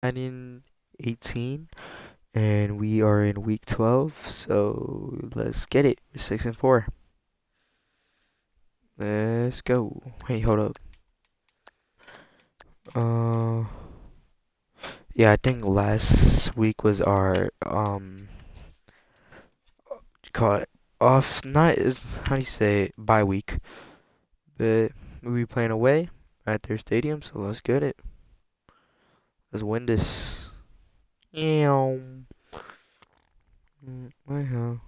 Madden 18, and we are in week 12. So let's get it. We're 6-4. Let's go. Hey, hold up. Yeah, I think last week was our call it off. Not is how do you say it? Bye week, but we'll be playing away at their stadium. So let's get it. Let's win this. Yeah. What the hell?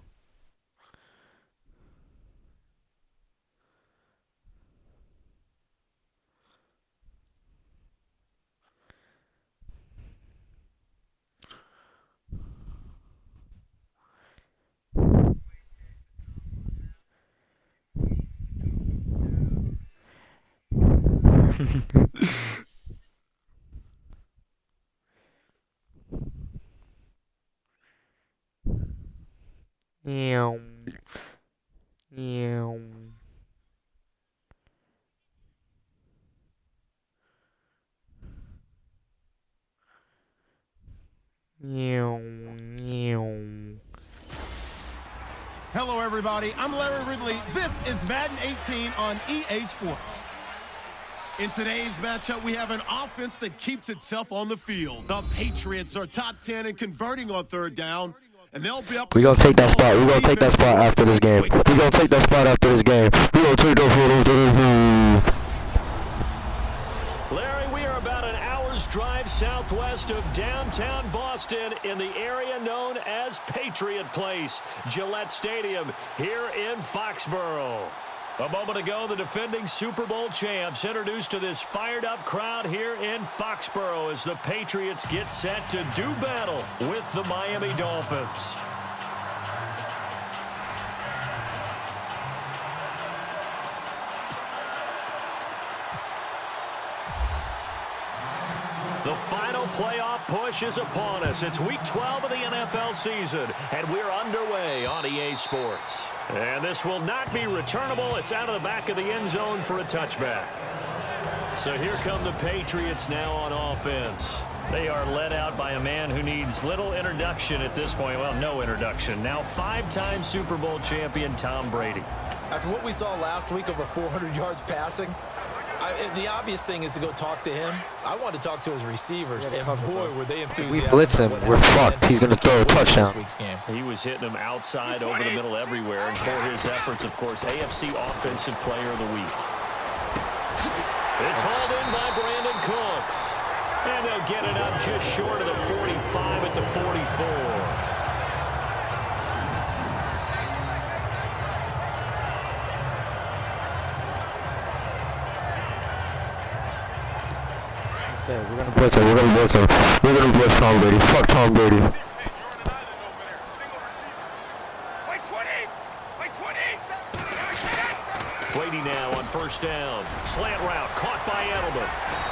Yeah. Yeah. Yeah. Hello, everybody. I'm Larry Ridley. This is Madden 18 on EA Sports. In today's matchup, we have an offense that keeps itself on the field. The Patriots are top 10 in converting on third down, and they'll be up. We gonna take that spot. We gonna take that spot after this game. We gonna take that spot after this game. We gonna take that spot after this game. Larry, we are about an hour's drive southwest of downtown Boston in the area known as Patriot Place, Gillette Stadium here in Foxborough. A moment ago, the defending Super Bowl champs introduced to this fired-up crowd here in Foxborough as the Patriots get set to do battle with the Miami Dolphins. The final playoff push is upon us. It's week 12 of the NFL season, and we're underway on EA Sports. And this will not be returnable. It's out of the back of the end zone for a touchback. So here come the Patriots now on offense. They are led out by a man who needs little introduction at this point. Well, no introduction. Now five-time Super Bowl champion Tom Brady. After what we saw last week, over 400 yards passing, the obvious thing is to go talk to him. I want to talk to his receivers, and boy, were they enthusiastic. We blitz him, we're fucked. He's gonna throw a touchdown. He was hitting them outside, over the middle, everywhere. And for his efforts, of course, AFC Offensive Player of the Week. It's hauled in by Brandon Cooks. And they'll get it up just short of the 45 at the 44. Okay, we're gonna blitz him. We're gonna blitz him. We're gonna blitz Tom Brady. Fuck Tom Brady. Brady now on first down. Slant route caught by Edelman.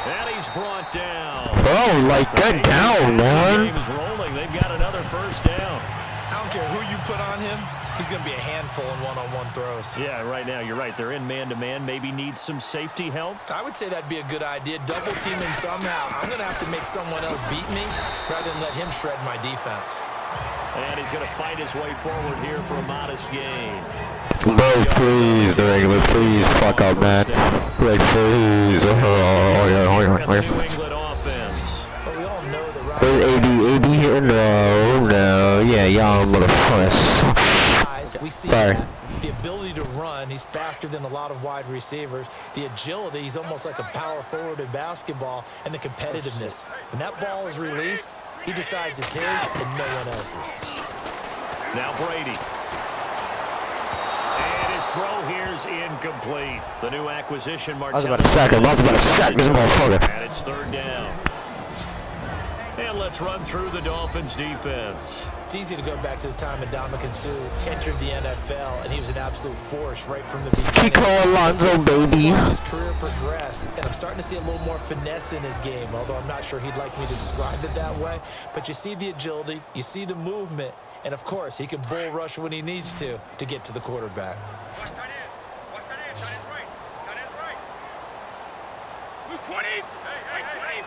And he's brought down. Oh, like get down, man. The game is rolling. They've got another first down. I don't care who you put on him. He's going to be a handful in one-on-one throws. Yeah, right now, you're right. They're in man-to-man. Maybe need some safety help. I would say that'd be a good idea. Double team him somehow. I'm going to have to make someone else beat me rather than let him shred my defense. And he's going to fight his way forward here for a modest gain. Bro, please, the regular, please, fuck up, man. Like, please. New England offense. But we all know that AB here? No, yeah, y'all motherfuckers. we see Sorry. that. The ability to run, he's faster than a lot of wide receivers. The agility, he's almost like a power forward in basketball. And the competitiveness. When that ball is released, he decides it's his and no one else's. Now Brady. And his throw here's incomplete. The new acquisition, Martin. I was about to sack him. I was about to sack this motherfucker. And it's third down. And let's run through the Dolphins defense. It's easy to go back to the time Ndamukong Suh entered the NFL, and he was an absolute force right from the beginning. Kiko Alonso, baby. His career progressed, and I'm starting to see a little more finesse in his game, although I'm not sure he'd like me to describe it that way. But you see the agility, you see the movement, and of course, he can bull rush when he needs to get to the quarterback. Watch that in. Watch that in. Tight end's right. Tight end's right. Blue 20. Hey, 20.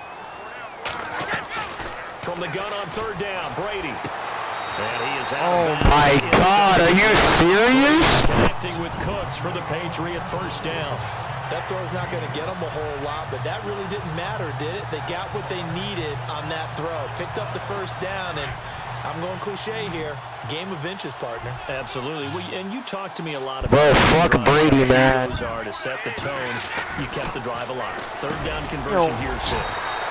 from the gun on third down. Brady. And he is out. Oh my God, are you serious? Connecting with Cooks for the Patriot first down. That throw's not going to get them a whole lot, but that really didn't matter, did it? They got what they needed on that throw. Picked up the first down, and I'm going cliche here. Game of inches, partner. Absolutely. Well, and you talked to me a lot about Bro, fuck Brady, man. Are to set the tone. You kept the drive alive. Third down conversion. Here's big.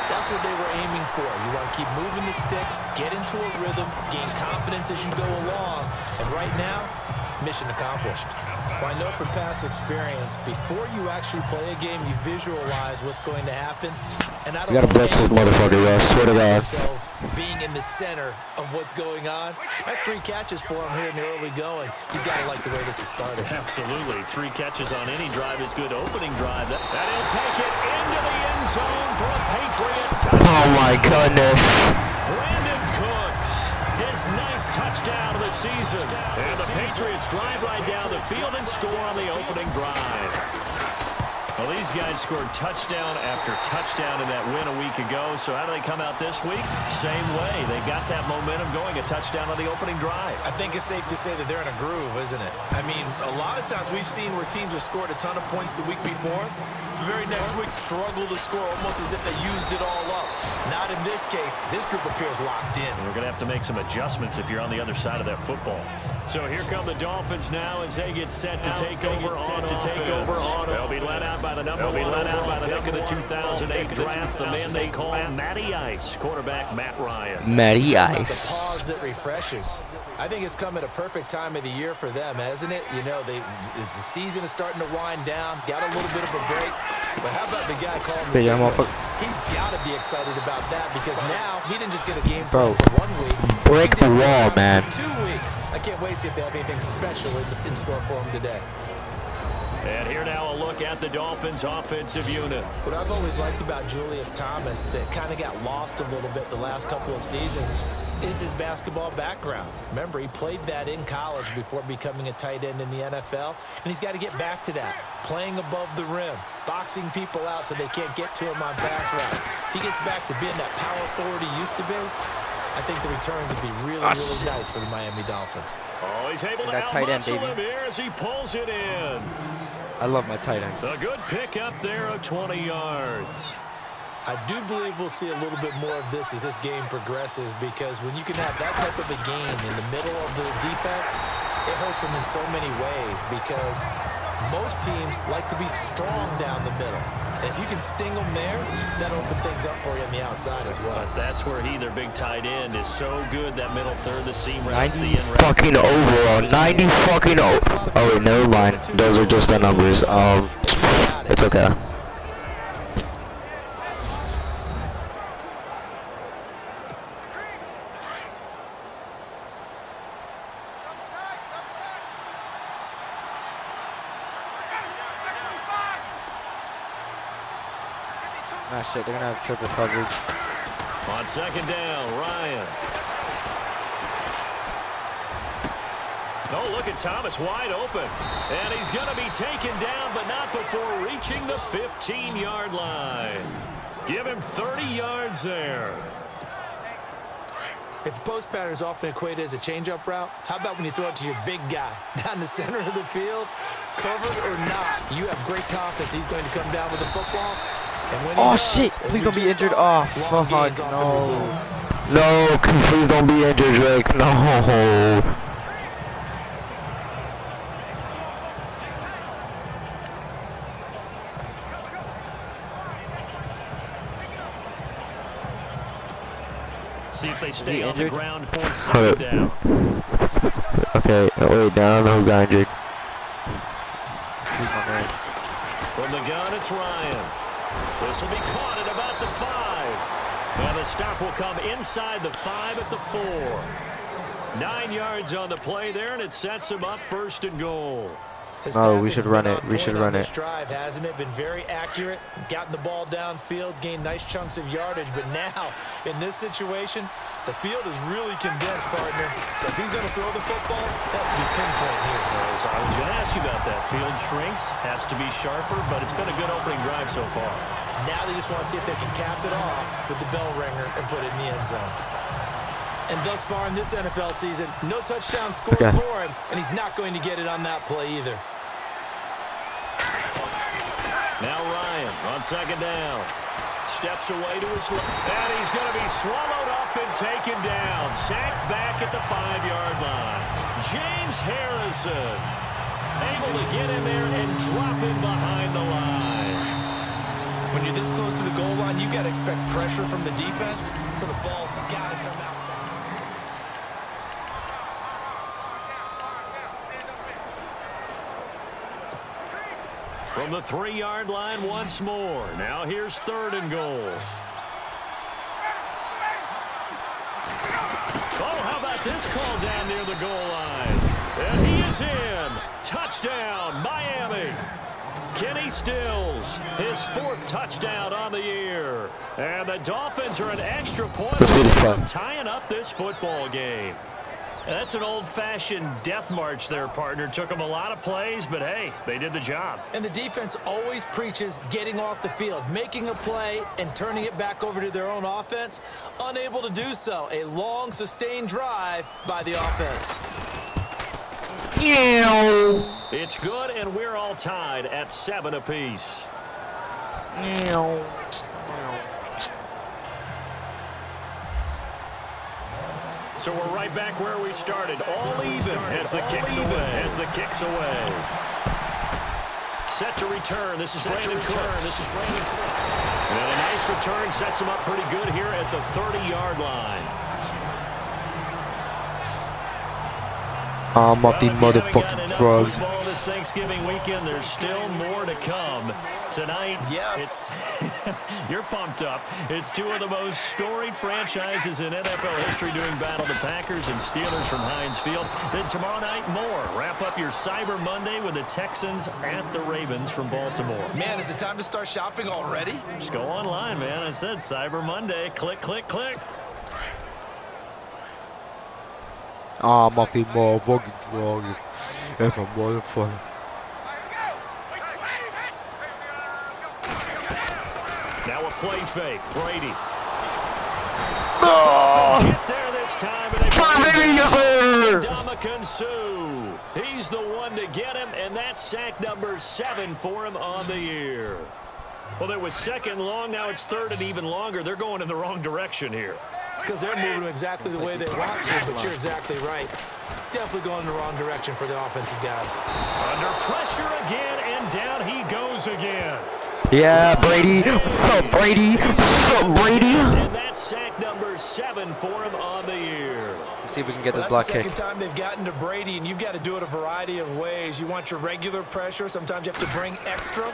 That's what they were aiming for. You want to keep moving the sticks, get into a rhythm, gain confidence as you go along. And right now, mission accomplished. Well, I know from past experience, before you actually play a game, you visualize what's going to happen. And I don't You gotta blitz this motherfucker, bro. Swear to God. Being in the center of what's going on. That's 3 catches for him here in the early going. He's got to like the way this has started. Absolutely. 3 catches on any drive is good opening drive. And he'll take it into the end zone for a Patriot touchdown. Oh my goodness. Brandon Cooks, his 9th touchdown of the season. And the Patriots drive right down the field and score on the opening drive. Well, these guys scored touchdown after touchdown in that win a week ago. So how do they come out this week? Same way. They got that momentum going, a touchdown on the opening drive. I think it's safe to say that they're in a groove, isn't it? I mean, a lot of times we've seen where teams have scored a ton of points the week before. The very next week struggle to score almost as if they used it all up. Not in this case. This group appears locked in. We're going to have to make some adjustments if you're on the other side of that football. So here come the Dolphins now as they get set to take over on offense. They'll be led out by the number one pick of the 2008 draft, the man they call Matty Ice, quarterback Matt Ryan. Matty The Ice. pause that refreshes. I think it's come at a perfect time of the year for them, hasn't it? You know, it's the season is starting to wind down. Got a little bit of a break. But how about the guy calling the signals? He's got to be excited about that because now he didn't just get a game plan for 1 week. Break the wall, man. 2 weeks. I can't wait to see if they have anything special in store for him today. And here now a look at the Dolphins' offensive unit. What I've always liked about Julius Thomas that kind of got lost a little bit the last couple of seasons is his basketball background. Remember, he played that in college before becoming a tight end in the NFL, and he's got to get back to that, playing above the rim, boxing people out so they can't get to him on pass route. If he gets back to being that power forward he used to be, I think the returns would be really nice for the Miami Dolphins. Oh, he's able to out-muscle him here as he pulls it in. I love my tight ends. A good pickup there of 20 yards. I do believe we'll see a little bit more of this as this game progresses because when you can have that type of a game in the middle of the defense, it hurts them in so many ways because most teams like to be strong down the middle. And if you can sting them there, that'll open things up for you on the outside as well. But that's where their big tight end, is so good. That middle third, the seam routes, the 90 in routes. fucking overall. 90 fucking over. Oh, wait, never mind. Those are just the numbers. It's okay. Ah, shit, they're gonna have triple coverage. On second down, Ryan. Oh, look at Thomas wide open. And he's going to be taken down, but not before reaching the 15-yard line. Give him 30 yards there. If post pattern is often equated as a change-up route, how about when you throw it to your big guy down the center of the field? Covered or not, you have great confidence he's going to come down with the football. Oh shit, please don't be injured. Oh fuck, no. No, please don't be injured, Drake. No. See if they stay on the ground for second down. Okay, wait, down. Who got injured? From the gun, it's Ryan. This will be caught at about the 5. And the stop will come inside the 5 at the 4. 9 yards on the play there, and it sets him up first and goal. Oh, we should run it. We should run it. Drive, hasn't it? Been very accurate, gotten the ball downfield, gained nice chunks of yardage. But now, in this situation, the field is really condensed, partner. So if he's going to throw the football, that would be pinpoint here. So I was going to ask you about that. Field shrinks, has to be sharper, but it's been a good opening drive so far. Now they just want to see if they can cap it off with the bell ringer and put it in the end zone. And thus far in this NFL season, no touchdown scored for him, and he's not going to get it on that play either. Now Ryan on second down. Steps away to his left, and he's going to be swallowed up and taken down. Sacked back at the 5-yard line. James Harrison able to get in there and drop him behind the line. When you're this close to the goal line, you got to expect pressure from the defense, so the ball's got to come out. From the 3-yard line once more. Now here's 3rd and goal. Oh, how about this call down near the goal line? And he is in. Touchdown, Miami. Kenny Stills, his 4th touchdown on the year. And the Dolphins are an extra point from tying up this football game. And that's an old-fashioned death march there, partner. Took them a lot of plays, but hey, they did the job. And the defense always preaches getting off the field, making a play, and turning it back over to their own offense. Unable to do so. A long, sustained drive by the offense. It's good, and we're all tied at 7 apiece. So we're right back where we started. All even as the kicks away. Set to return. This is Brandon Cooks. And a nice return sets him up pretty good here at the 30-yard line. I'm up the motherfucking drugs. This Thanksgiving weekend, there's still more to come. Tonight, yes, you're pumped up. It's 2 of the most storied franchises in NFL history doing battle, the Packers and Steelers from Heinz Field. Then tomorrow night, more. Wrap up your Cyber Monday with the Texans at the Ravens from Baltimore. Man, is it time to start shopping already? Just go online, man. I said Cyber Monday. Click, click, click. I'm off the motherfucking drugs. If I'm motherfucking. Now a play fake. Brady. Dolphins get there this time. And Ndamukong Suh. He's the one to get him, and that's sack number 7 for him on the year. Well, there was 2nd long. Now it's 3rd and even longer. They're going in the wrong direction here. Because they're moving exactly the way they want to, but you're exactly right. Definitely going in the wrong direction for the offensive guys. Under pressure again, and down he goes again. Yeah, Brady. What's up, Brady? What's up, Brady? And that's sack number 7 for him on the year. Let's see if we can get this That's block the kick. second time they've gotten to Brady, and you've got to do it a variety of ways. You want your regular pressure. Sometimes you have to bring extra.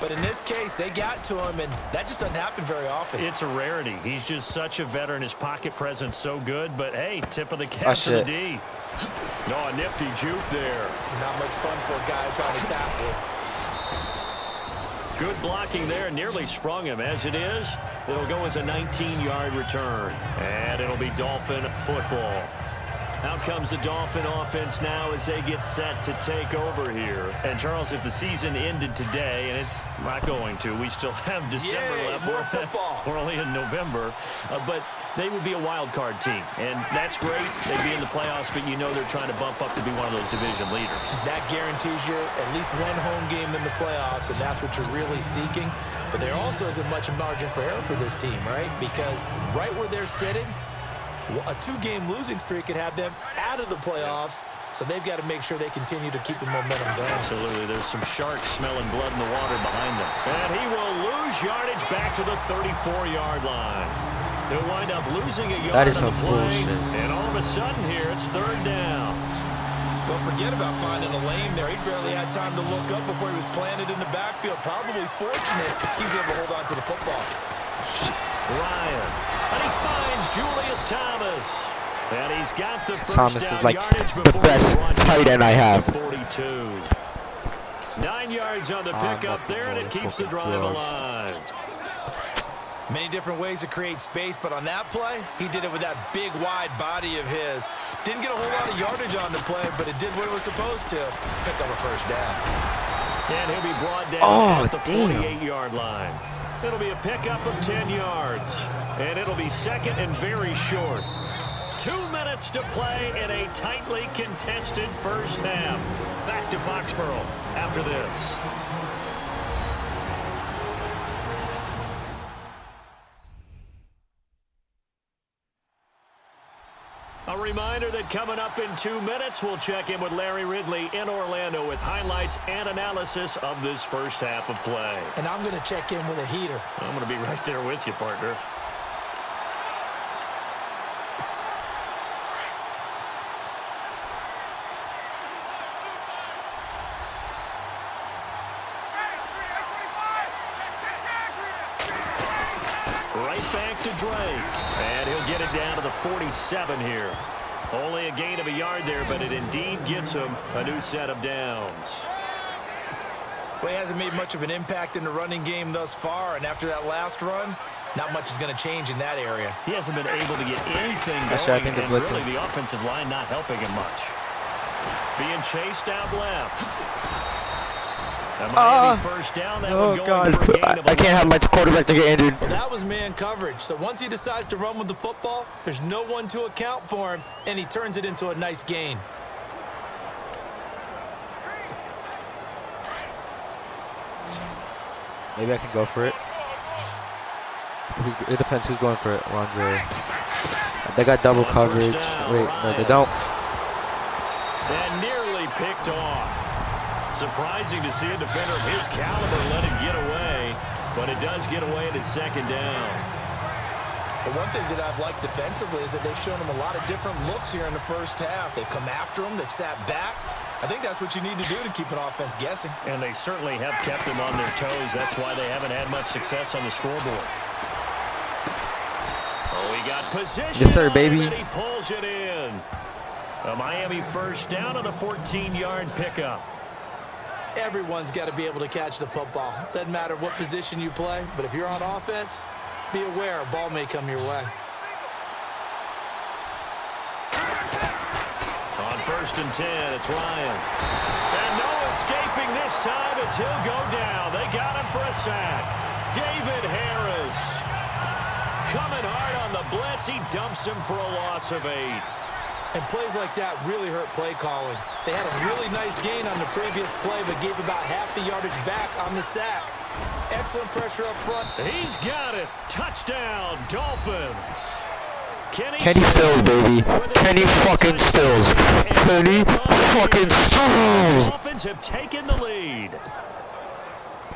But in this case, they got to him, and that just doesn't happen very often. It's a rarity. He's just such a veteran. His pocket presence so good. But, hey, tip of the cap to the D. No, a nifty juke there. Not much fun for a guy trying to tackle it. Good blocking there. Nearly sprung him. As it is, it'll go as a 19-yard return. And it'll be Dolphin football. Out comes the Dolphin offense now as they get set to take over here. And, Charles, if the season ended today, and it's not going to, we still have December left. More football. We're only in November. But they would be a wild card team. And that's great. They'd be in the playoffs, but you know they're trying to bump up to be one of those division leaders. That guarantees you at least one home game in the playoffs, and that's what you're really seeking. But there also isn't much margin for error for this team, right? Because right where they're sitting, a 2-game losing streak could have them out of the playoffs, so they've got to make sure they continue to keep the momentum going. Absolutely. There's some sharks smelling blood in the water behind them. And he will lose yardage back to the 34-yard line. He'll wind up losing a yard that is on some the play, bullshit. and all of a sudden here, it's 3rd down. Don't forget about finding a lane there. He barely had time to look up before he was planted in the backfield. Probably fortunate he was able to hold on to the football. Ryan. And he finds Julius Thomas. And he's got the first Thomas down is like yardage the best tight end I have. 42. 9 yards on the pickup there, and it keeps the drive alive. Many different ways to create space, but on that play, he did it with that big, wide body of his. Didn't get a whole lot of yardage on the play, but it did what it was supposed to. Pick up a first down. And he'll be brought down at the 48-yard line. It'll be a pickup of 10 yards. And it'll be second and very short. 2 minutes to play in a tightly contested first half. Back to Foxborough after this. A reminder that coming up in 2 minutes, we'll check in with Larry Ridley in Orlando with highlights and analysis of this first half of play. And I'm going to check in with a heater. I'm going to be right there with you, partner. Right back to Drake. And he'll get it down to the 47 here. Only a gain of a yard there, but it indeed gets him a new set of downs. Well, he hasn't made much of an impact in the running game thus far, and after that last run, not much is going to change in that area. He hasn't been able to get anything going, Actually, I think and really the offensive line not helping him much. Being chased out left. A Miami first down. That one going for a gain of I can't have my quarterback to get injured. Well, that was man coverage. So once he decides to run with the football, there's no one to account for him, and he turns it into a nice gain. Maybe I can go for it. It depends who's going for it. Andre. They got double coverage. Wait, no, they don't. And nearly picked off. Surprising to see a defender of his caliber let it get away, but it does get away at its second down. The one thing that I've liked defensively is that they've shown him a lot of different looks here in the first half. They've come after him. They've sat back. I think that's what you need to do to keep an offense guessing. And they certainly have kept them on their toes. That's why they haven't had much success on the scoreboard. Oh, he got position. Yes, sir, baby. And he pulls it in. A Miami first down on the 14-yard pickup. Everyone's got to be able to catch the football. Doesn't matter what position you play, but if you're on offense, be aware a ball may come your way. On 1st and 10, it's Ryan. And no escaping this time as he'll go down. They got him for a sack. David Harris. Coming hard on the blitz. He dumps him for a loss of 8. And plays like that really hurt play calling. They had a really nice gain on the previous play, but gave about half the yardage back on the sack. Excellent pressure up front. He's got it. Touchdown, Dolphins. Kenny Stills, baby. Kenny fucking Stills. Kenny fucking Stills. Dolphins have taken the lead.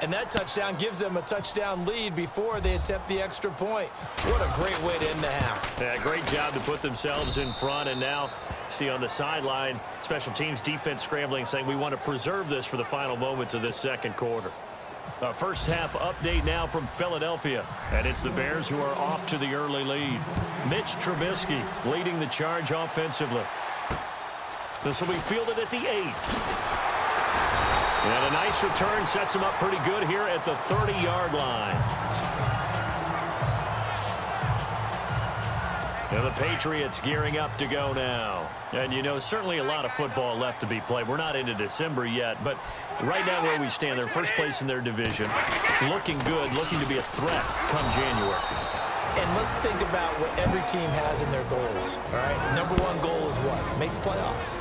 And that touchdown gives them a touchdown lead before they attempt the extra point. What a great way to end the half. Yeah, great job to put themselves in front. And now, see on the sideline, special teams defense scrambling, saying we want to preserve this for the final moments of this second quarter. First half update now from Philadelphia. And it's the Bears who are off to the early lead. Mitch Trubisky leading the charge offensively. This will be fielded at the 8. And a nice return sets him up pretty good here at the 30-yard line. And the Patriots gearing up to go now. And, you know, certainly a lot of football left to be played. We're not into December yet, but right now where we stand, they're first place in their division. Looking good, looking to be a threat come January. And let's think about what every team has in their goals, all right? Number 1 goal is what? Make the playoffs.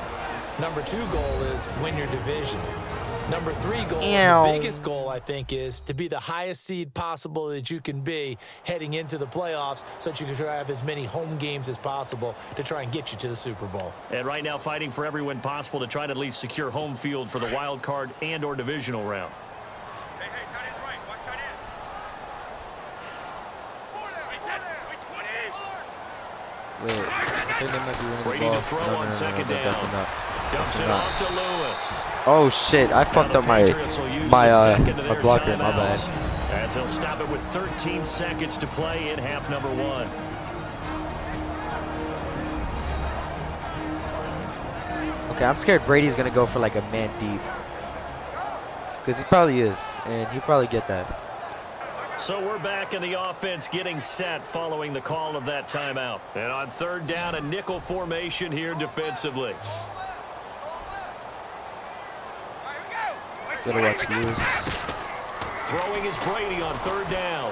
Number 2 goal is win your division. Number 3 goal, and the biggest goal, I think, is to be the highest seed possible that you can be heading into the playoffs so that you can try to have as many home games as possible to try and get you to the Super Bowl. And right now fighting for every win possible to try to at least secure home field for the wild card and or divisional round. Hey, tight end's right. Watch tight end. Wait, I think they might be winning the Brady ball. to throw on second down. Dumps it off to Lewis. Oh shit! I fucked up my blocker. My bad. As he'll stop it with 13 seconds to play in half number 1. Okay, I'm scared Brady's gonna go for like a man deep, because he probably is, and he'll probably get that. So we're back in the offense getting set following the call of that timeout. And on 3rd down, a nickel formation here defensively. Gotta watch these. Throwing is Brady on third down.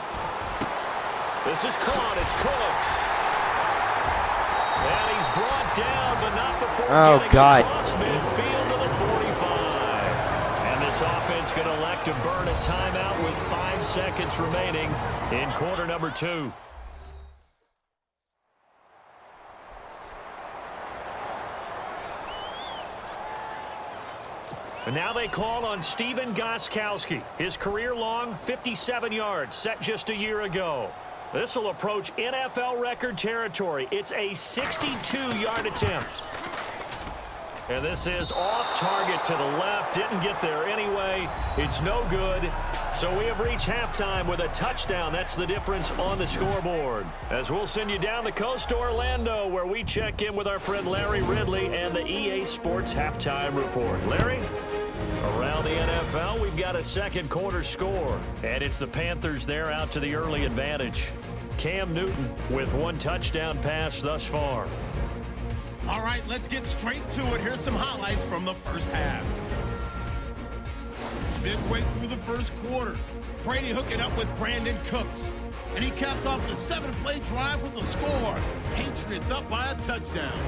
This is caught. It's Cooks. And he's brought down, but not before getting across midfield to the 45. And this offense going to elect to burn a timeout with 5 seconds remaining in quarter number 2. And now they call on Steven Gostkowski. His career-long 57 yards set just a year ago. This will approach NFL record territory. It's a 62-yard attempt. And this is off target to the left. Didn't get there anyway. It's no good. So we have reached halftime with a touchdown. That's the difference on the scoreboard. As we'll send you down the coast to Orlando, where we check in with our friend Larry Ridley and the EA Sports Halftime Report. Larry? Around the NFL, we've got a second quarter score. And it's the Panthers there out to the early advantage. Cam Newton with 1 touchdown pass thus far. All right, let's get straight to it. Here's some highlights from the first half. Midway through the first quarter, Brady hooking up with Brandon Cooks. And he capped off the 7-play drive with a score. Patriots up by a touchdown.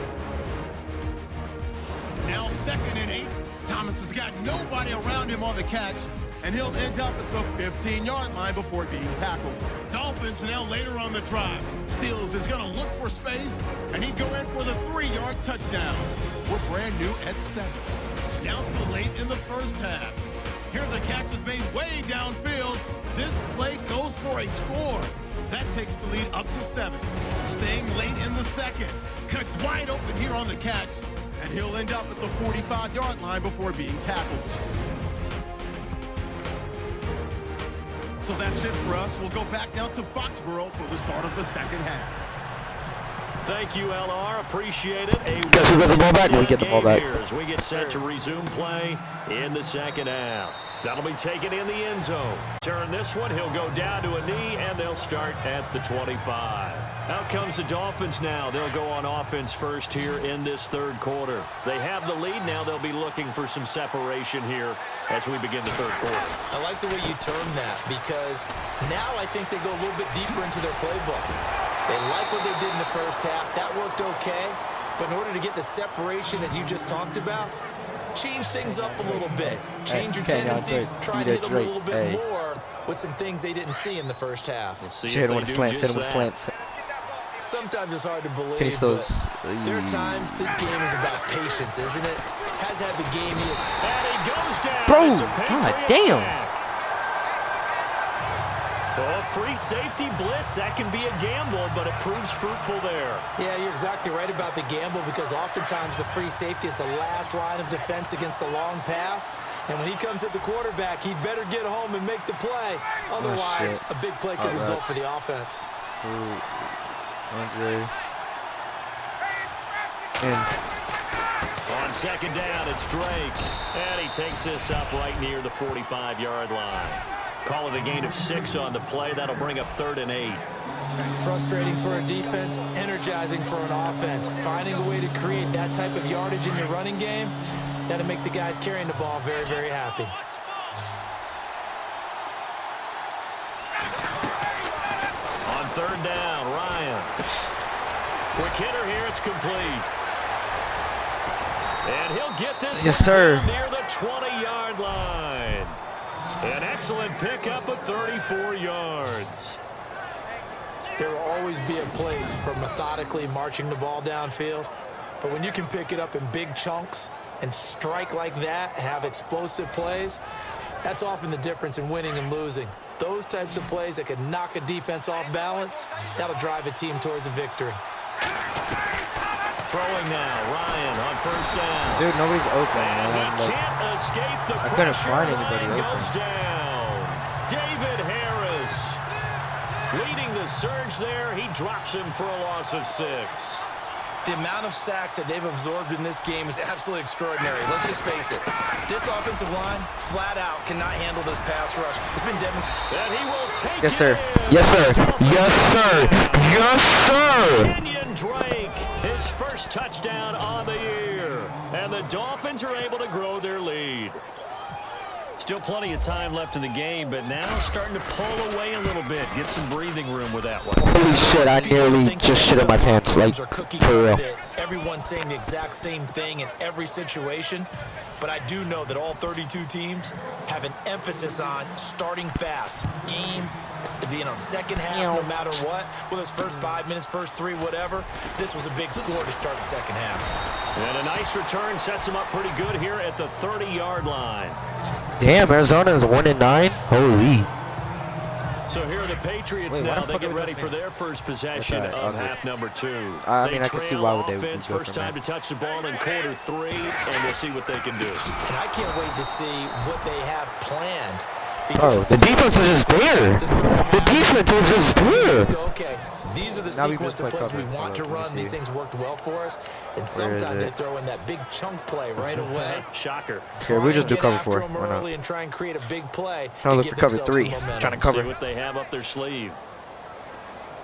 Now 2nd and 8. Thomas has got nobody around him on the catch, and he'll end up at the 15-yard line before being tackled. Dolphins now later on the drive. Steele is going to look for space, and he'd go in for the 3-yard touchdown. We're brand new at 7. Down to late in the first half. Here the catch is made way downfield. This play goes for a score. That takes the lead up to 7. Staying late in the second. Cuts wide open here on the catch, and he'll end up at the 45-yard line before being tackled. So that's it for us. We'll go back now to Foxborough for the start of the second half. Thank you, LR. Appreciate it. We get the ball back. We get the ball back. As we get set to resume play in the second half. That'll be taken in the end zone. Turn this one. He'll go down to a knee, and they'll start at the 25. Out comes the Dolphins now. They'll go on offense first here in this third quarter. They have the lead now. They'll be looking for some separation here as we begin the third quarter. I like the way you term that, because now I think they go a little bit deeper into their playbook. They like what they did in the first half. That worked okay. But in order to get the separation that you just talked about, change things up a little bit. Change your tendencies. Try to hit them a little bit more with some things they didn't see in the first half. We'll see Hit if him they with do slants. Hit just him with that. slants. Sometimes it's hard to believe, Finish those. but there are times this game is about patience, isn't it? Has had the game he expected. And he goes down. Bro, It's a God Patriots damn. sack. Oh, free safety blitz. That can be a gamble, but it proves fruitful there. Yeah, you're exactly right about the gamble, because oftentimes the free safety is the last line of defense against a long pass. And when he comes at the quarterback, he'd better get home and make the play. Otherwise, a big play could result for the offense. Andre. On second down, it's Drake. And he takes this up right near the 45-yard line. Call it a gain of 6 on the play. That'll bring up 3rd and 8. Frustrating for a defense, energizing for an offense. Finding a way to create that type of yardage in your running game, that'll make the guys carrying the ball very, very happy. On 3rd down, Ryan. Quick hitter here. It's complete. And he'll get this down near the 20-yard line. An excellent pickup of 34 yards. There will always be a place for methodically marching the ball downfield. But when you can pick it up in big chunks and strike like that, have explosive plays, that's often the difference in winning and losing. Those types of plays that can knock a defense off balance, that'll drive a team towards a victory. Throwing now, Ryan on 1st down. Dude, nobody's open, And man. he Like, can't escape the I couldn't pressure. find anybody Ryan open. goes down. David Harris leading the surge there. He drops him for a loss of 6. The amount of sacks that they've absorbed in this game is absolutely extraordinary. Let's just face it. This offensive line, flat out, cannot handle this pass rush. It's been demonstrated. And he will take Yes, sir. it. Yes, sir. Yes, sir. Yes, sir. Kenyon Drake, his first touchdown on the year. And the Dolphins are able to grow their lead. Still plenty of time left in the game, but now starting to pull away a little bit. Get some breathing room with that one. Holy shit, I nearly just shit in my pants, like, for real. Everyone's saying the exact same thing in every situation, but I do know that all 32 teams have an emphasis on starting fast. Game, second half, no matter what. Well, those first 5 minutes, first 3, whatever. This was a big score to start the second half. And a nice return sets them up pretty good here at the 30-yard line. Damn, Arizona is 1-9. Holy. So here are the Patriots now. They get ready for their first possession of half number 2. I mean, I can see why would they offense, go first from time that. to touch the ball in quarter 3, and we'll see what they can do. And I can't wait to see what they have planned. Bro, the defense is just there. The defense is just there. Okay, these are the sequence of plays we want to run. These things worked well for us, and sometimes they throw in that big chunk play right away. Shocker. Okay, we just do cover 4. Why not? Early and try and create a big play. Trying to look for cover 3. Trying to cover. See what they have up their sleeve.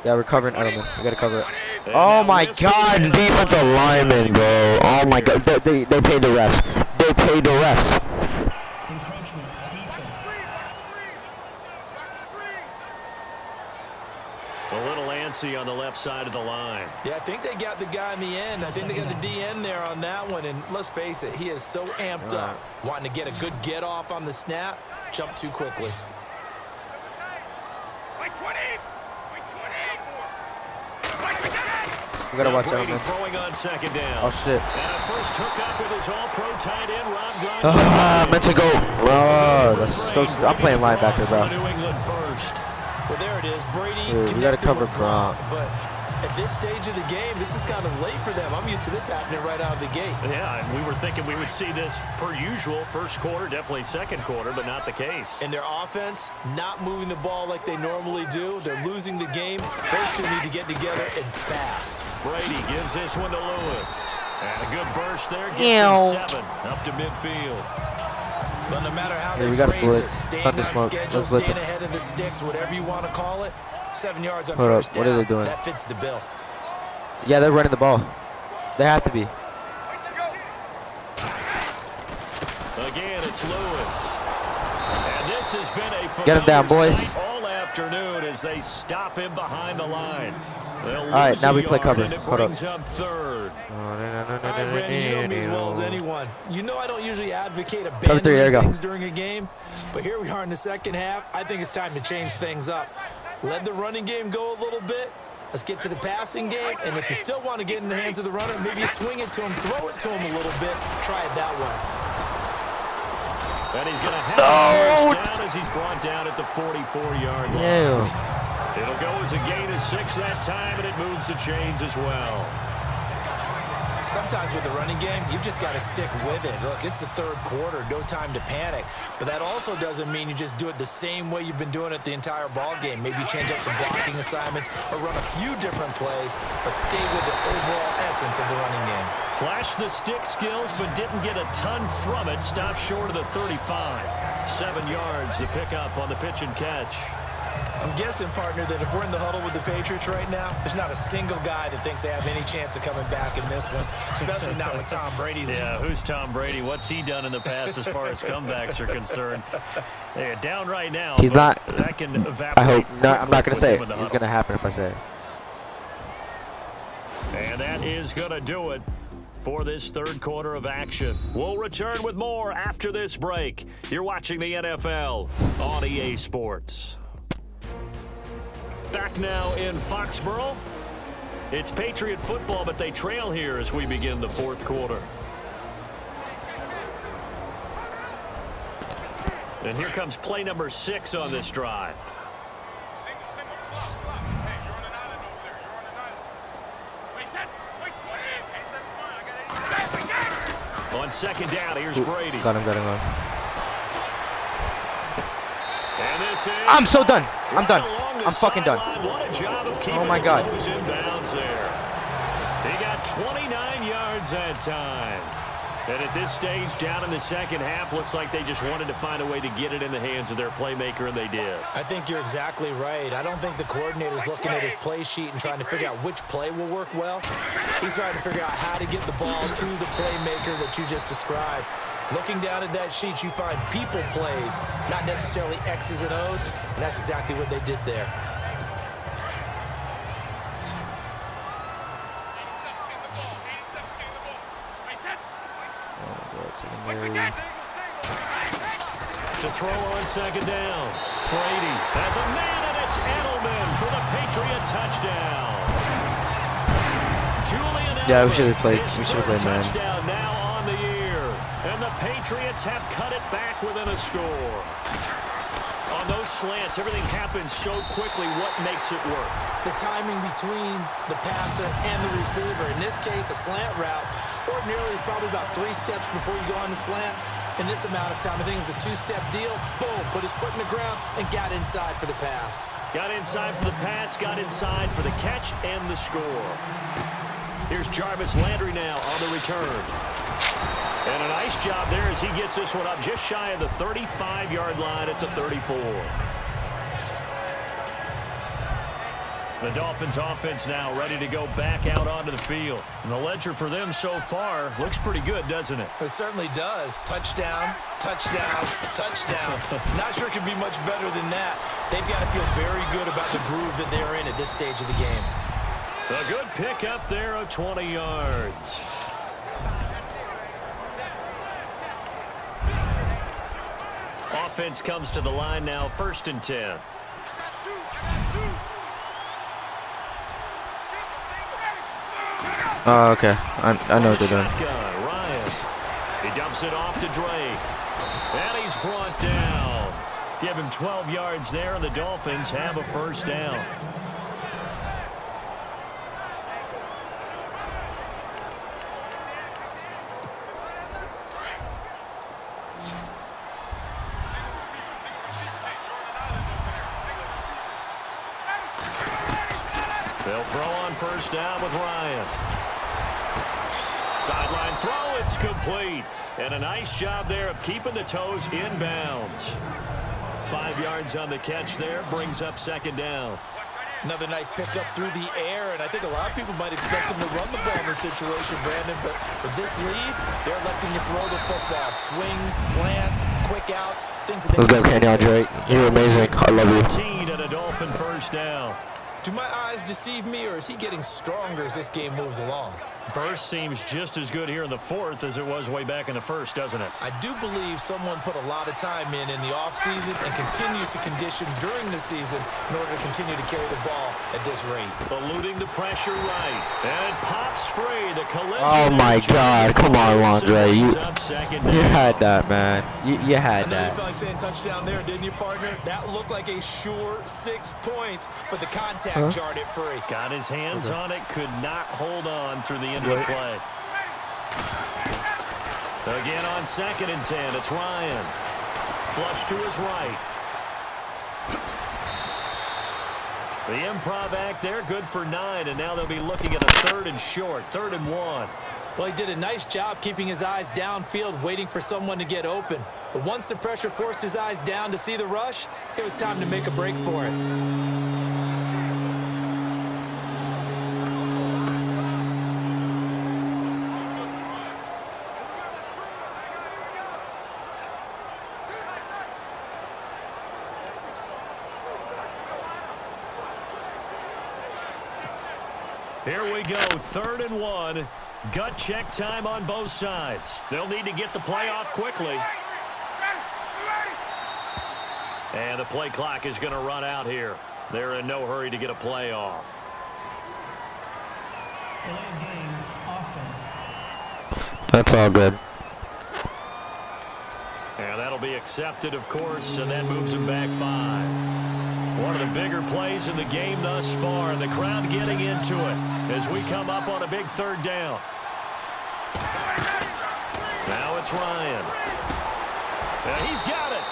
Yeah, we're covering Edelman. We gotta cover it. Oh my God, defensive lineman, bro. Oh my God, they paid the refs. They paid the refs. A little antsy on the left side of the line. Yeah, I think they got the guy in the end. I think they got the DN there on that one. And let's face it, he is so amped up. Wanting to get a good get off on the snap. Jump too quickly. We gotta watch out, man. Throwing on second down. Oh shit. And a first hookup with his all-pro tight end, Rob Gronkowski. Meant to go. Oh, that's so. I'm playing linebacker, bro. New England first. Well, there it is. Brady. Dude, we gotta cover Gronk. Gronk. But at this stage of the game, this is kind of late for them. I'm used to this happening right out of the gate. Yeah, and we were thinking we would see this per usual. First quarter, definitely second quarter, but not the case. And their offense not moving the ball like they normally do. They're losing the game. Those two need to get together and fast. Brady gives this one to Lewis. And a good burst there. Gets him 7 up to midfield. But no matter how we they got phrase it, blitz. staying Not this on smoke. schedule, Let's blitz staying him. ahead of the sticks, whatever you want to call it, 7 yards on Hold up. first down. What are they doing? That fits the bill. Yeah, they're running the ball. They have to be. Again, it's Lewis. And this has been a Get him down, boys. sight all afternoon as they stop him behind the line. All right, now we play cover. And it Hold up. brings up third. All right, Brandon, you know me as well as anyone. You know I don't usually advocate Cover 3, there you abandoning go. things during a game, but here we are in the second half. I think it's time to change things up. Let the running game go a little bit. Let's get to the passing game, and if you still want to get in the hands of the runner, maybe you swing it to him, throw it to him a little bit, try it that way. And he's going to have a first down as he's brought down at the 44-yard line. Yeah. It'll go as a gain of 6 that time, and it moves the chains as well. Sometimes with the running game, you've just got to stick with it. Look, it's the third quarter, no time to panic. But that also doesn't mean you just do it the same way you've been doing it the entire ball game. Maybe change up some blocking assignments or run a few different plays, but stay with the overall essence of the running game. Flashed the stick skills, but didn't get a ton from it. Stopped short of the 35. 7 yards, the pickup on the pitch and catch. I'm guessing, partner, that if we're in the huddle with the Patriots right now, there's not a single guy that thinks they have any chance of coming back in this one, especially not with Tom Brady. Yeah, who's Tom Brady? What's he done in the past as far as comebacks are concerned? They're down right now. He's not. That can evaporate. I hope. No, I'm not going to say it. It's It's going to happen if I say it. And that is going to do it for this third quarter of action. We'll return with more after this break. You're watching the NFL on EA Sports. Back now in Foxborough. It's Patriot football, but they trail here as we begin the fourth quarter. And here comes play number 6 on this drive. Single, slot. Hey, you're on an island over there. You're on an island. Wait, set. Wait, 20. 87 I got 80. On second down, here's Brady. Got him. And this is I'm so done. I'm done. along the I'm fucking done. sideline. What a job of keeping Oh my the God. toes in bounds there. He got 29 yards that time. And at this stage, down in the second half, looks like they just wanted to find a way to get it in the hands of their playmaker, and they did. I think you're exactly right. I don't think the coordinator's looking at his play sheet and trying to figure out which play will work well. He's trying to figure out how to get the ball to the playmaker that you just described. Looking down at that sheet, you find people plays, not necessarily X's and O's, and that's exactly what they did there. To throw on second down. Brady has a man, and it's Edelman for the Patriot touchdown. Julian Edelman, Yeah, we should have played Madden. Touchdown now on the year. And the Patriots have cut it back within a score. On those slants, everything happens so quickly. What makes it work? The timing between the passer and the receiver. In this case, a slant route ordinarily is probably about 3 steps before you go on the slant. In this amount of time, I think it was a 2-step deal. Boom, put his foot in the ground and got inside for the pass. Got inside for the pass, got inside for the catch and the score. Here's Jarvis Landry now on the return. And a nice job there as he gets this one up just shy of the 35-yard line at the 34. The Dolphins offense now ready to go back out onto the field. And the ledger for them so far looks pretty good, doesn't it? It certainly does. Touchdown, touchdown, touchdown. Not sure it could be much better than that. They've got to feel very good about the groove that they're in at this stage of the game. A good pick up there of 20 yards. Offense comes to the line now, 1st and 10. Oh, okay. I know what they're doing. Shotgun, Ryan. He dumps it off to Drake. And he's brought down. Give him 12 yards there, and the Dolphins have a 1st down. They'll throw on 1st down with Ryan. Sideline throw, it's complete. And a nice job there of keeping the toes inbounds. 5 yards on the catch there, brings up 2nd down. Another nice pickup through the air, and I think a lot of people might expect him to run the ball in this situation, Brandon, but with this lead, they're electing to throw the football. Swings, slants, quick outs, things of that Let's go, Kenny Drake. You're amazing. I love you. 13 and a Dolphin 1st down. Do my eyes deceive me, or is he getting stronger as this game moves along? Burst seems just as good here in the 4th as it was way back in the 1st, doesn't it? I do believe someone put a lot of time in the offseason and continues to condition during the season in order to continue to carry the ball at this rate. Eluding the pressure right. And it pops free. The collision. Oh my God! Come on, Andre. You had that, man. You had I know that. you felt like saying touchdown there, didn't you, partner? That looked like a sure 6 points, but the contact jarred it free. Got his hands on it. Could not hold on through the end of the play. Again on 2nd and 10. It's Ryan. Flush to his right. The improv act there, good for 9, and now they'll be looking at a 3rd and short, 3rd and 1. Well, he did a nice job keeping his eyes downfield, waiting for someone to get open. But once the pressure forced his eyes down to see the rush, it was time to make a break for it. Here we go, 3rd and 1. Gut check time on both sides. They'll need to get the play off quickly. And the play clock is going to run out here. They're in no hurry to get a play off. Delay of game, offense. That's all good. And that'll be accepted, of course, and that moves them back 5. One of the bigger plays in the game thus far, and the crowd getting into it as we come up on a big 3rd down. Now it's Ryan. And he's got it.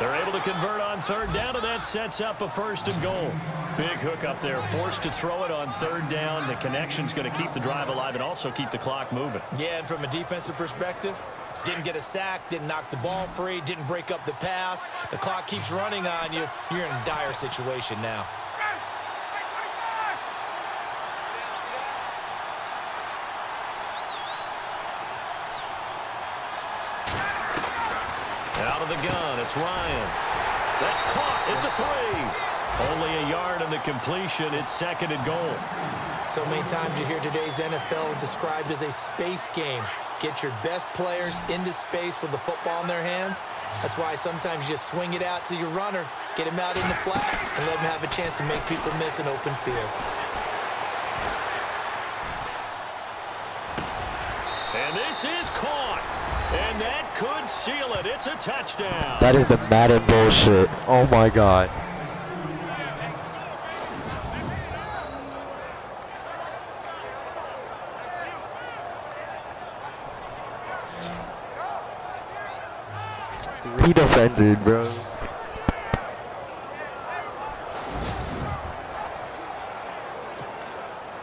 They're able to convert on 3rd down, and that sets up a 1st and goal. Big hook up there, forced to throw it on 3rd down. The connection's going to keep the drive alive and also keep the clock moving. Yeah, and from a defensive perspective, didn't get a sack, didn't knock the ball free, didn't break up the pass. The clock keeps running on you. You're in a dire situation now. Out of the gun, it's Ryan. That's caught at the 3. Only a yard in the completion. It's 2nd and goal. So many times you hear today's NFL described as a space game. Get your best players into space with the football in their hands. That's why sometimes you just swing it out to your runner, get him out in the flat, and let him have a chance to make people miss an open field. And this is caught. And that could seal it. It's a touchdown. That is the Madden bullshit. Oh my god. Redefended, bro.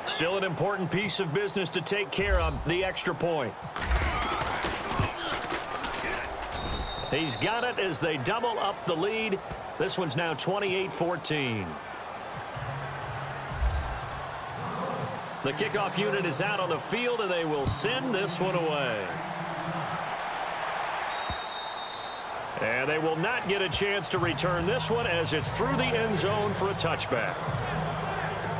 Still an important piece of business to take care of, the extra point. He's got it as they double up the lead. This one's now 28-14. The kickoff unit is out on the field, and they will send this one away. And they will not get a chance to return this one as it's through the end zone for a touchback.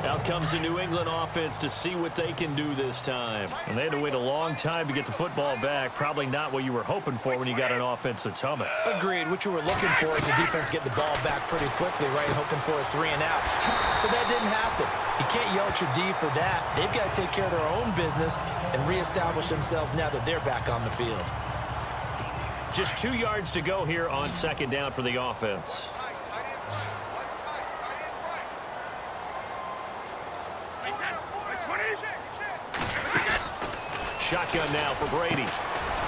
Out comes the New England offense to see what they can do this time. And they had to wait a long time to get the football back. Probably not what you were hoping for when you got an offense that's humming. Agreed. What you were looking for is the defense get the ball back pretty quickly, right? Hoping for a 3 and out. So that didn't happen. You can't yell at your D for that. They've got to take care of their own business and reestablish themselves now that they're back on the field. Just 2 yards to go here on 2nd down for the offense. Shotgun now for Brady.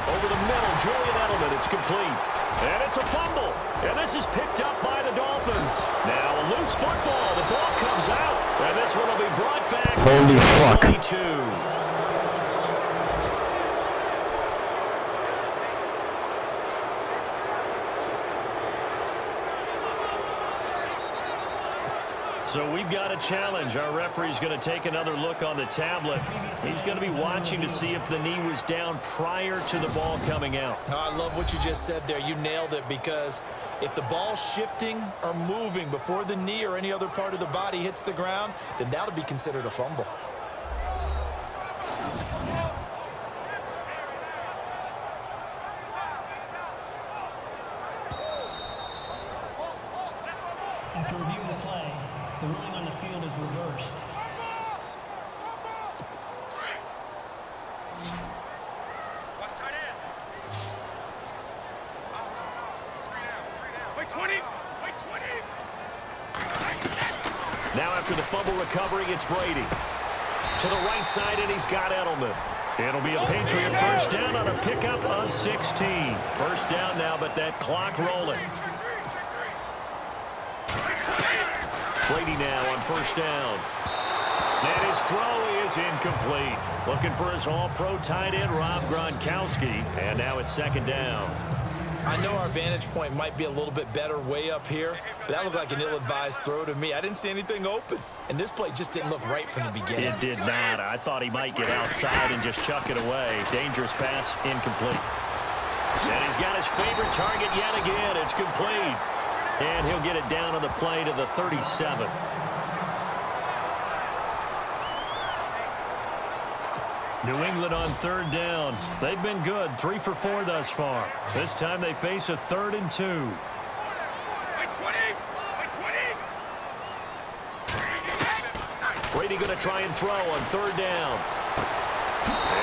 Over the middle, Julian Edelman. It's complete. And it's a fumble. And this is picked up by the Dolphins. Now a loose football. The ball comes out. And this one will be brought back Holy fuck. to 22. So we've got a challenge. Our referee's going to take another look on the tablet. He's going to be watching to see if the knee was down prior to the ball coming out. I love what you just said there. You nailed it, because if the ball's shifting or moving before the knee or any other part of the body hits the ground, then that'll be considered a fumble. After reviewing the play, the ruling on the field is reversed. Now after the fumble recovery, it's Brady. To the right side, and he's got Edelman. It'll be a Patriot first down on a pickup of 16. First down now, but that clock rolling. Brady now on first down. And his throw is incomplete. Looking for his all-pro tight end, Rob Gronkowski. And now it's 2nd down. I know our vantage point might be a little bit better way up here, but that looked like an ill-advised throw to me. I didn't see anything open, and this play just didn't look right from the beginning. It did not. I thought he might get outside and just chuck it away. Dangerous pass, incomplete. And he's got his favorite target yet again. It's complete. And he'll get it down on the play to the 37. New England on 3rd down. They've been good, 3 for 4 thus far. This time they face a 3rd and 2. Brady going to try and throw on 3rd down.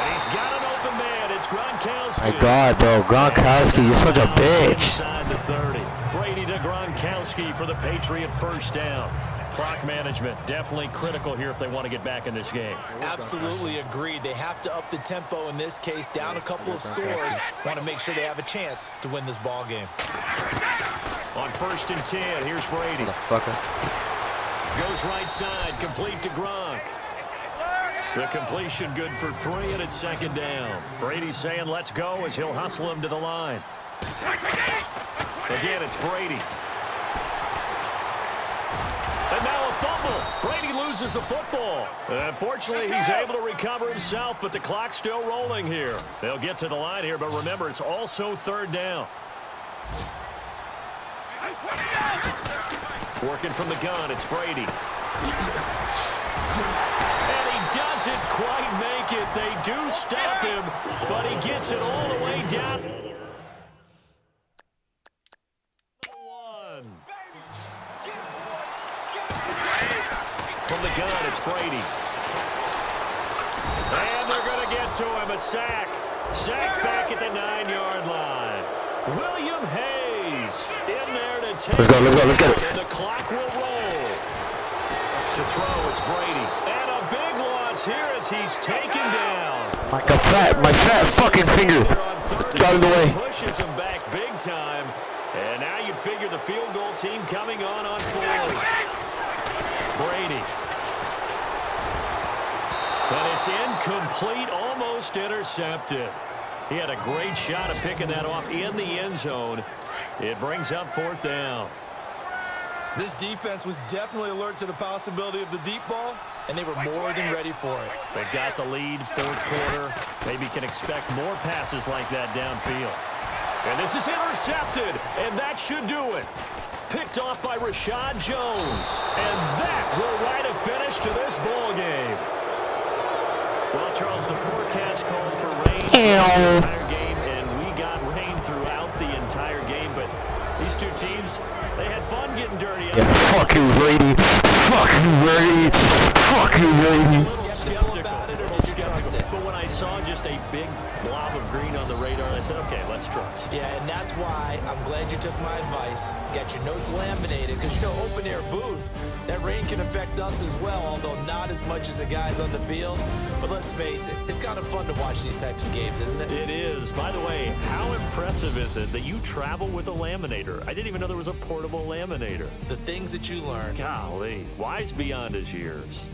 And he's got an open man. It's Gronkowski. My God, bro. Gronkowski, you're such a bitch. Inside the 30. Brady to Gronkowski for the Patriot first down. Clock management definitely critical here if they want to get back in this game. Absolutely agreed. They have to up the tempo in this case, down a couple of scores. Want to make sure they have a chance to win this ball game. On 1st and 10, here's Brady. Motherfucker. Goes right side, complete to Gronk. The completion good for 3, and it's 2nd down. Brady's saying let's go as he'll hustle him to the line. Again, it's Brady. And now a fumble. Brady loses the football. Unfortunately, he's able to recover himself, but the clock's still rolling here. They'll get to the line here, but remember, it's also 3rd down. Working from the gun, it's Brady. And he doesn't quite make it. They do stop him, but he gets it all the way down. From the gun, it's Brady. And they're going to get to him, a sack. Sacked back at the 9-yard line. William Hayes in there to take Let's go, let's go, let's get it. And the clock will roll. To throw, it's Brady. And a big loss here as he's taken down. My fat fucking finger got in the way. Pushes him back big time. And now you'd figure the field goal team coming on fourth. Brady. But it's incomplete, almost intercepted. He had a great shot of picking that off in the end zone. It brings up fourth down. This defense was definitely alert to the possibility of the deep ball, and they were more than ready for it. They've got the lead, fourth quarter. Maybe can expect more passes like that downfield. And this is intercepted, and that should do it. Picked off by Rashad Jones. And that will write a finish to this ball game. Well, Charles, the forecast called for rain the entire game, and we got rain throughout the entire game. But these two teams, they had fun getting dirty. Yeah, fuck you, Brady. Fuck you, Brady. Fuck you, Brady. But when I saw just a big blob of green on the radar, I said, okay, let's trust. Yeah, and that's why I'm glad you took my advice. Get your notes laminated, because, you know, open air booth, that rain can affect us as well, although not as much as the guys on the field. But let's face it, it's kind of fun to watch these types of games, isn't it? It is. By the way, how impressive is it that you travel with a laminator? I didn't even know there was a portable laminator. The things that you learn. Golly, wise beyond his years.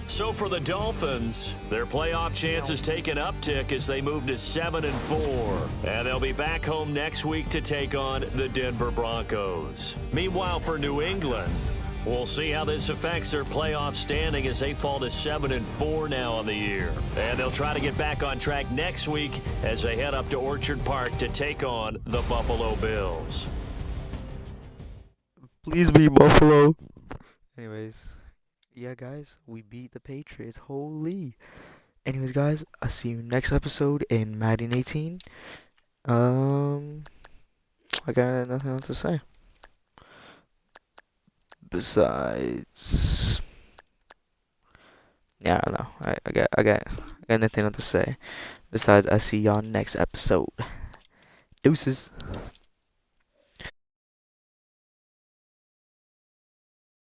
So for the Dolphins, their playoff chances take an uptick as they move to 7-4. And they'll be back home next week to take on the Denver Broncos. Meanwhile, for New England, we'll see how this affects their playoff standing as they fall to 7-4 now on the year. And they'll try to get back on track next week as they head up to Orchard Park to take on the Buffalo Bills. Please be Buffalo. Anyways. Yeah, guys, we beat the Patriots. Holy. Anyways, guys, I'll see you next episode in Madden 18. I got nothing else to say. Besides, yeah, I don't know. I got nothing else to say. Besides, I see y'all next episode. Deuces.